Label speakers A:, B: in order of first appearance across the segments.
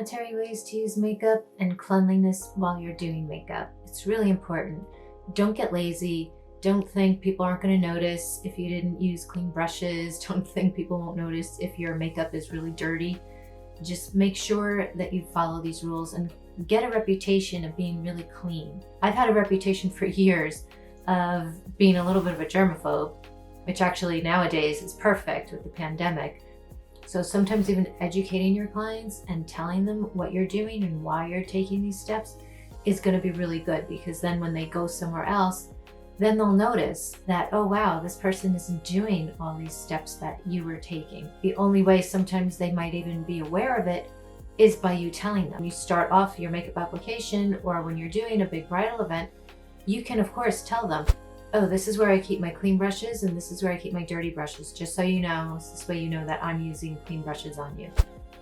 A: sanitary ways to use makeup and cleanliness while you're doing makeup. It's really important. Don't get lazy. Don't think people aren't going to notice if you didn't use clean brushes. Don't think people won't notice if your makeup is really dirty. Just make sure that you follow these rules and get a reputation of being really clean. I've had a reputation for years of being a little bit of a germaphobe, which actually nowadays is perfect with the pandemic. So sometimes even educating your clients and telling them what you're doing and why you're taking these steps is going to be really good, because then when they go somewhere else, then they'll notice that, oh wow, this person isn't doing all these steps that you were taking. The only way sometimes they might even be aware of it is by you telling them. You start off your makeup application, or when you're doing a big bridal event, you can of course tell them, oh, this is where I keep my clean brushes and this is where I keep my dirty brushes, just so you know. This way you know that I'm using clean brushes on you.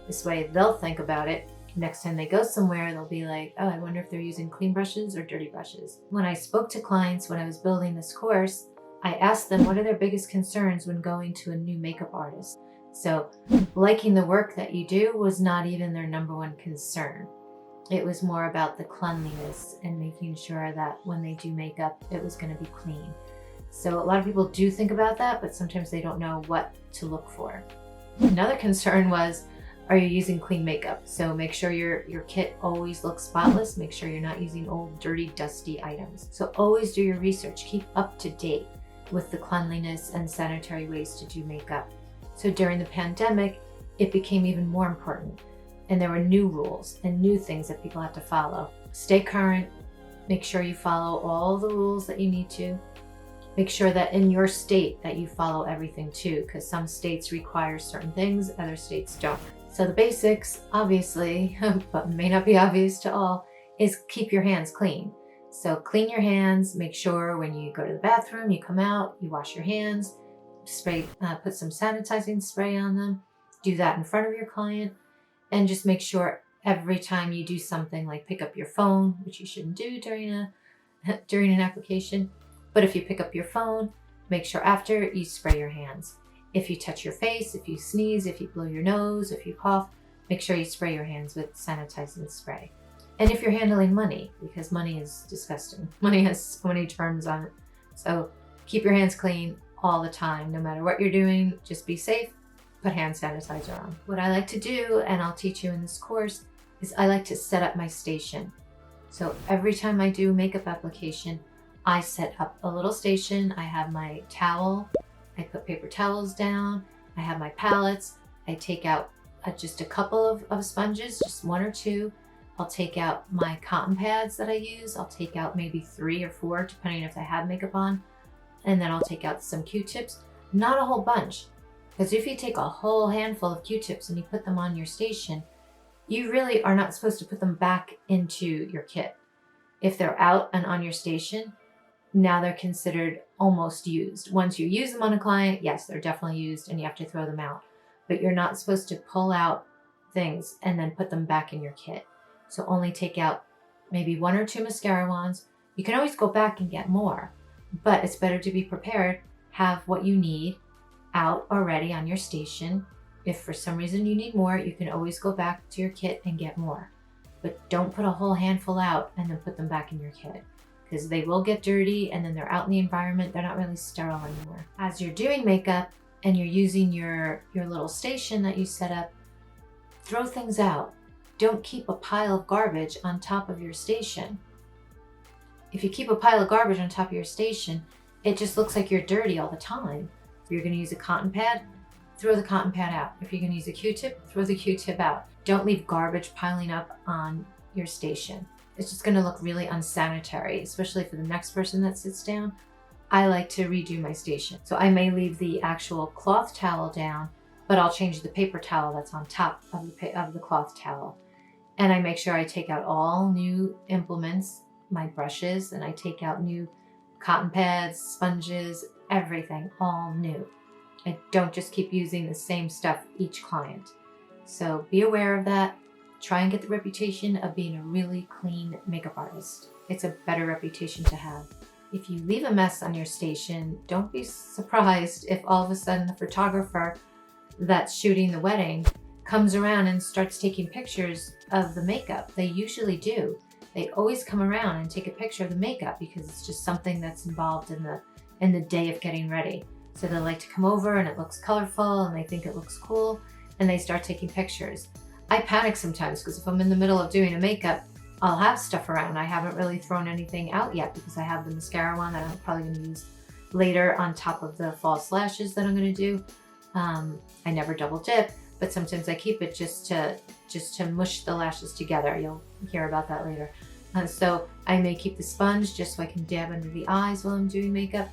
A: This way they'll think about it. Next time they go somewhere, they'll be like, oh, I wonder if they're using clean brushes or dirty brushes. When I spoke to clients when I was building this course, I asked them what are their biggest concerns when going to a new makeup artist. So liking the work that you do was not even their number one concern. It was more about the cleanliness and making sure that when they do makeup, it was going to be clean. So a lot of people do think about that, but sometimes they don't know what to look for. Another concern was, are you using clean makeup? So make sure your kit always looks spotless. Make sure you're not using old, dirty, dusty items. So always do your research. Keep up to date with the cleanliness and sanitary ways to do makeup. So during the pandemic, it became even more important. And there were new rules and new things that people have to follow. Stay current. Make sure you follow all the rules that you need to. Make sure that in your state that you follow everything too, because some states require certain things, other states don't. So the basics, obviously, but may not be obvious to all, is keep your hands clean. So clean your hands. Make sure when you go to the bathroom, you come out, you wash your hands, put some sanitizing spray on them. Do that in front of your client. And just make sure every time you do something like pick up your phone, which you shouldn't do during an application, but if you pick up your phone, make sure after you spray your hands. If you touch your face, if you sneeze, if you blow your nose, if you cough, make sure you spray your hands with sanitizing spray. And if you're handling money, because money is disgusting. Money has so many germs on it. So keep your hands clean all the time, no matter what you're doing. Just be safe. Put hand sanitizer on. What I like to do, and I'll teach you in this course, is I like to set up my station. So every time I do a makeup application, I set up a little station. I have my towel. I put paper towels down. I have my palettes. I take out just a couple of sponges, just one or two. I'll take out my cotton pads that I use. I'll take out maybe 3 or 4, depending if I have makeup on. And then I'll take out some Q-tips. Not a whole bunch. Because if you take a whole handful of Q-tips and you put them on your station, you really are not supposed to put them back into your kit. If they're out and on your station, now they're considered almost used. Once you use them on a client, yes, they're definitely used and you have to throw them out. But you're not supposed to pull out things and then put them back in your kit. So only take out maybe 1 or 2 mascara wands. You can always go back and get more, but it's better to be prepared, have what you need out already on your station. If for some reason you need more, you can always go back to your kit and get more. But don't put a whole handful out and then put them back in your kit, because they will get dirty and then they're out in the environment. They're not really sterile anymore. As you're doing makeup and you're using your little station that you set up, throw things out. Don't keep a pile of garbage on top of your station. If you keep a pile of garbage on top of your station, it just looks like you're dirty all the time. If you're going to use a cotton pad, throw the cotton pad out. If you're going to use a Q-tip, throw the Q-tip out. Don't leave garbage piling up on your station. It's just going to look really unsanitary, especially for the next person that sits down. I like to redo my station. So I may leave the actual cloth towel down, but I'll change the paper towel that's on top of the cloth towel. And I make sure I take out all new implements, my brushes, and I take out new cotton pads, sponges, everything, all new. I don't just keep using the same stuff each client. So be aware of that. Try and get the reputation of being a really clean makeup artist. It's a better reputation to have. If you leave a mess on your station, don't be surprised if all of a sudden the photographer that's shooting the wedding comes around and starts taking pictures of the makeup. They usually do. They always come around and take a picture of the makeup because it's just something that's involved in the day of getting ready. So they like to come over and it looks colorful and they think it looks cool and they start taking pictures. I panic sometimes because if I'm in the middle of doing a makeup, I'll have stuff around. I haven't really thrown anything out yet because I have the mascara one that I'm probably going to use later on top of the false lashes that I'm going to do. I never double dip, but sometimes I keep it just to mush the lashes together. You'll hear about that later. So I may keep the sponge just so I can dab under the eyes while I'm doing makeup.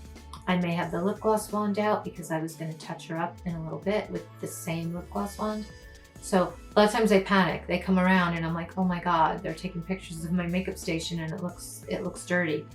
A: I may have the lip gloss wand out because I was going to touch her up in a little bit with the same lip gloss wand. So a lot of times I panic. They come around and I'm like, oh my God, they're taking pictures of my makeup station and it looks dirty.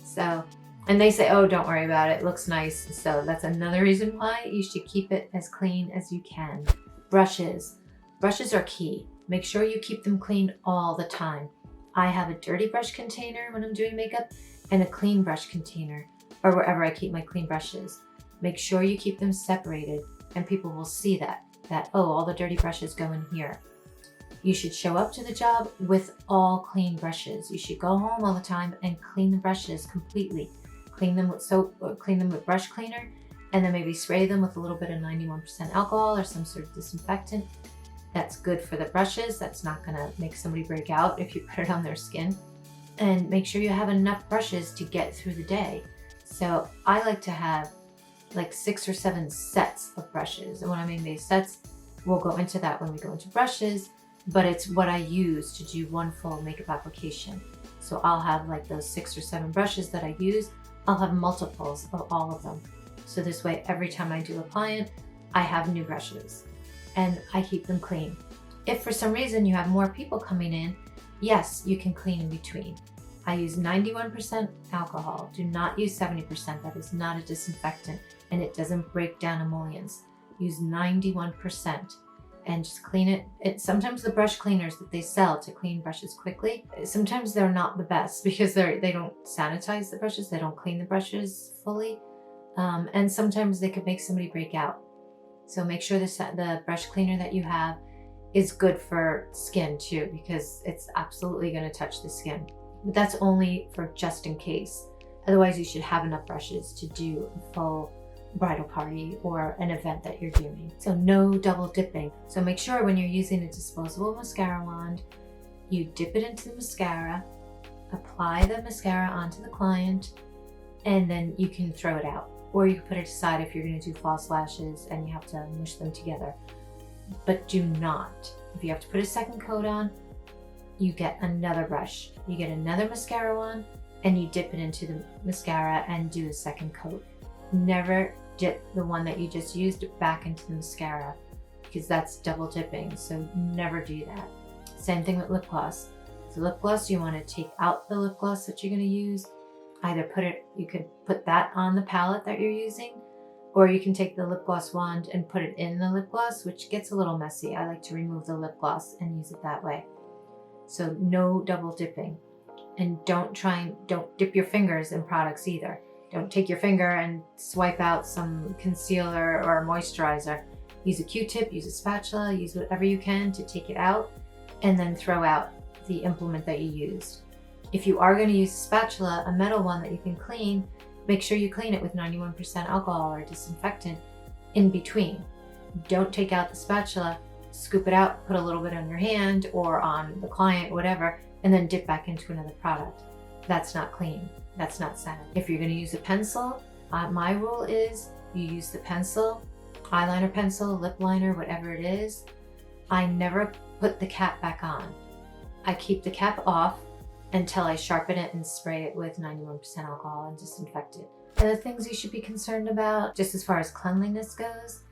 A: So, and they say, oh, don't worry about it. It looks nice. So that's another reason why you should keep it as clean as you can. Brushes. Brushes are key. Make sure you keep them clean all the time. I have a dirty brush container when I'm doing makeup and a clean brush container, or wherever I keep my clean brushes. Make sure you keep them separated and people will see that, oh, all the dirty brushes go in here. You should show up to the job with all clean brushes. You should go home all the time and clean the brushes completely. Clean them with soap, or clean them with brush cleaner, and then maybe spray them with a little bit of 91% alcohol or some sort of disinfectant. That's good for the brushes. That's not gonna make somebody break out if you put it on their skin. And make sure you have enough brushes to get through the day. So I like to have like 6 or 7 sets of brushes. And when I mean these sets, we'll go into that when we go into brushes, but it's what I use to do one full makeup application. So I'll have like those 6 or 7 brushes that I use. I'll have multiples of all of them. So this way, every time I do a client, I have new brushes and I keep them clean. If for some reason you have more people coming in, yes, you can clean in between. I use 91% alcohol. Do not use 70%. That is not a disinfectant and it doesn't break down emollients. Use 91% and just clean it. Sometimes the brush cleaners that they sell to clean brushes quickly, sometimes they're not the best because they don't sanitize the brushes. They don't clean the brushes fully. And sometimes they could make somebody break out. So make sure the brush cleaner that you have is good for skin too, because it's absolutely going to touch the skin. But that's only for just in case. Otherwise, you should have enough brushes to do a full bridal party or an event that you're doing. So no double dipping. So make sure when you're using a disposable mascara wand, you dip it into the mascara, apply the mascara onto the client, and then you can throw it out. Or you can put it aside if you're going to do false lashes and you have to mush them together. But do not. If you have to put a second coat on, you get another brush. You get another mascara wand and you dip it into the mascara and do a second coat. Never dip the one that you just used back into the mascara because that's double dipping. So never do that. Same thing with lip gloss. So lip gloss, you want to take out the lip gloss that you're going to use. Either you could put that on the palette that you're using, or you can take the lip gloss wand and put it in the lip gloss, which gets a little messy. I like to remove the lip gloss and use it that way. So no double dipping. And don't dip your fingers in products either. Don't take your finger and swipe out some concealer or moisturizer. Use a Q-tip, use a spatula, use whatever you can to take it out, and then throw out the implement that you used. If you are going to use a spatula, a metal one that you can clean, make sure you clean it with 91% alcohol or disinfectant in between. Don't take out the spatula, scoop it out, put a little bit on your hand or on the client, whatever, and then dip back into another product. That's not clean. That's not sanitary. If you're going to use a pencil, my rule is you use the pencil, eyeliner pencil, lip liner, whatever it is. I never put the cap back on. I keep the cap off until I sharpen it and spray it with 91% alcohol and disinfect it. Other things you should be concerned about, just as far as cleanliness goes,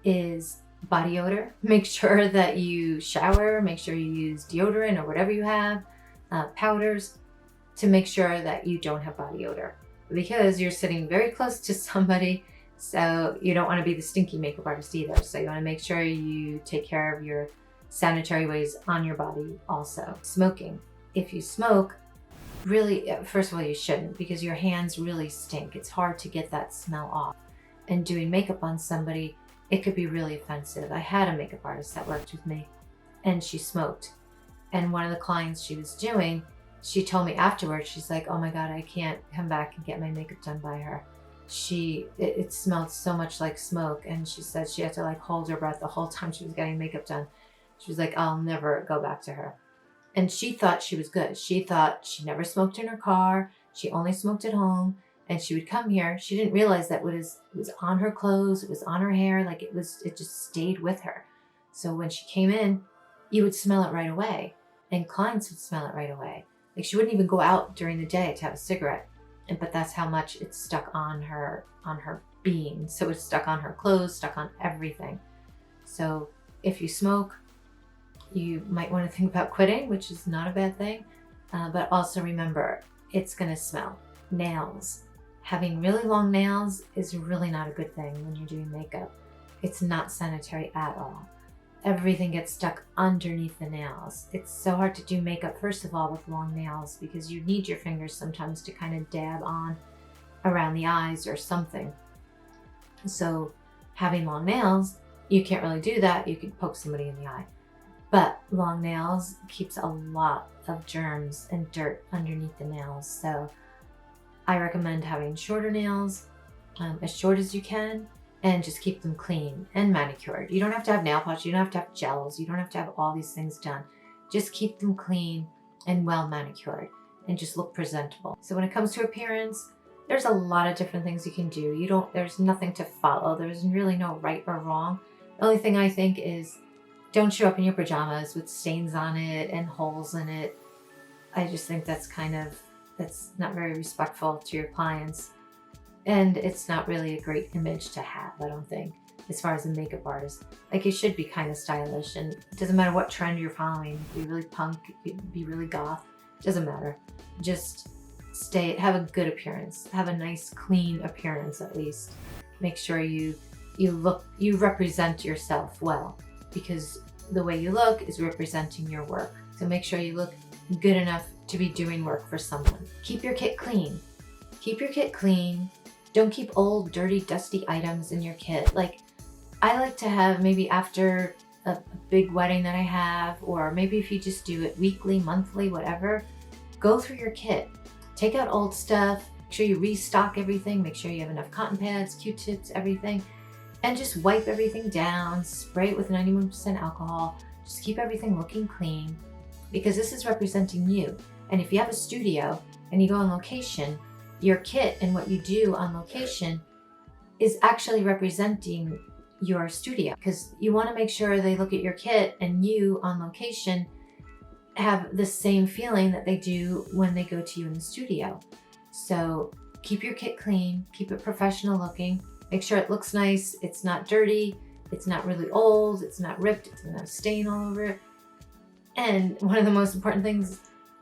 A: is body odor. Make sure that you shower, make sure you use deodorant or whatever you have, powders, to make sure that you don't have body odor. Because you're sitting very close to somebody, so you don't want to be the stinky makeup artist either. So you want to make sure you take care of your sanitary ways on your body also. Smoking. If you smoke, really, first of all, you shouldn't, because your hands really stink. It's hard to get that smell off. And doing makeup on somebody, it could be really offensive. I had a makeup artist that worked with me, and she smoked. And one of the clients she was doing, she told me afterwards, she's like, oh my God, I can't come back and get my makeup done by her. It smelled so much like smoke. And she said she had to like hold her breath the whole time she was getting makeup done. She was like, I'll never go back to her. And she thought she was good. She thought she never smoked in her car. She only smoked at home. And she would come here. She didn't realize that it was on her clothes. It was on her hair. Like it just stayed with her. So when she came in, you would smell it right away. And clients would smell it right away. Like she wouldn't even go out during the day to have a cigarette. But that's how much it's stuck on her being. So it's stuck on her clothes, stuck on everything. So if you smoke, you might want to think about quitting, which is not a bad thing. But also remember, it's going to smell. Nails. Having really long nails is really not a good thing when you're doing makeup. It's not sanitary at all. Everything gets stuck underneath the nails. It's so hard to do makeup, first of all, with long nails, because you need your fingers sometimes to kind of dab on around the eyes or something. So having long nails, you can't really do that. You could poke somebody in the eye. But long nails keeps a lot of germs and dirt underneath the nails. So I recommend having shorter nails, as short as you can, and just keep them clean and manicured. You don't have to have nail polish, you don't have to have gels, you don't have to have all these things done. Just keep them clean and well manicured and just look presentable. So when it comes to appearance, there's a lot of different things you can do. There's nothing to follow. There's really no right or wrong. The only thing I think is don't show up in your pajamas with stains on it and holes in it. I just think that's not very respectful to your clients. And it's not really a great image to have, I don't think, as far as a makeup artist. Like, you should be kind of stylish, and it doesn't matter what trend you're following. Be really punk, be really goth, doesn't matter. Just have a good appearance. Have a nice, clean appearance at least. Make sure you represent yourself well, because the way you look is representing your work. So make sure you look good enough to be doing work for someone. Keep your kit clean. Keep your kit clean. Don't keep old, dirty, dusty items in your kit. Like, I like to have, maybe after a big wedding that I have, or maybe if you just do it weekly, monthly, whatever, go through your kit. Take out old stuff. Make sure you restock everything. Make sure you have enough cotton pads, Q-tips, everything. And just wipe everything down. Spray it with 91% alcohol. Just keep everything looking clean, because this is representing you. And if you have a studio and you go on location, your kit and what you do on location is actually representing your studio, because you want to make sure they look at your kit and you on location have the same feeling that they do when they go to you in the studio. So keep your kit clean, keep it professional looking, make sure it looks nice, it's not dirty, it's not really old, it's not ripped, it's not a stain all over it. And one of the most important things,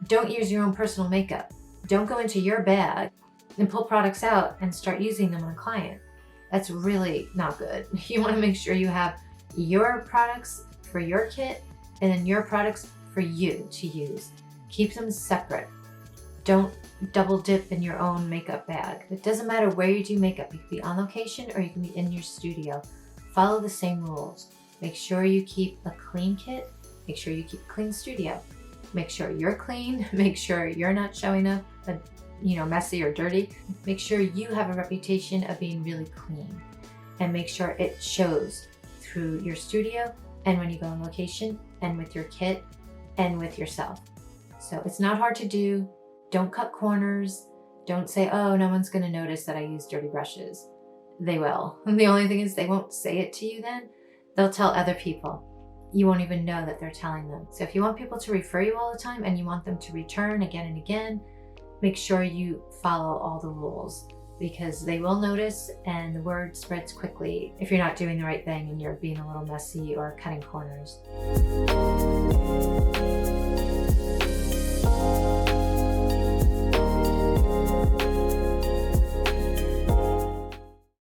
A: don't use your own personal makeup. Don't go into your bag and pull products out and start using them on a client. That's really not good. You want to make sure you have your products for your kit and then your products for you to use. Keep them separate. Don't double dip in your own makeup bag. It doesn't matter where you do makeup. You can be on location or you can be in your studio. Follow the same rules. Make sure you keep a clean kit. Make sure you keep a clean studio. Make sure you're clean. Make sure you're not showing up messy or dirty. Make sure you have a reputation of being really clean, and make sure it shows through your studio and when you go on location and with your kit and with yourself. So it's not hard to do. Don't cut corners. Don't say, oh, no one's going to notice that I use dirty brushes. They will. And the only thing is, they won't say it to you then. They'll tell other people. You won't even know that they're telling them. So if you want people to refer you all the time and you want them to return again and again, make sure you follow all the rules, because they will notice and the word spreads quickly if you're not doing the right thing and you're being a little messy or cutting corners.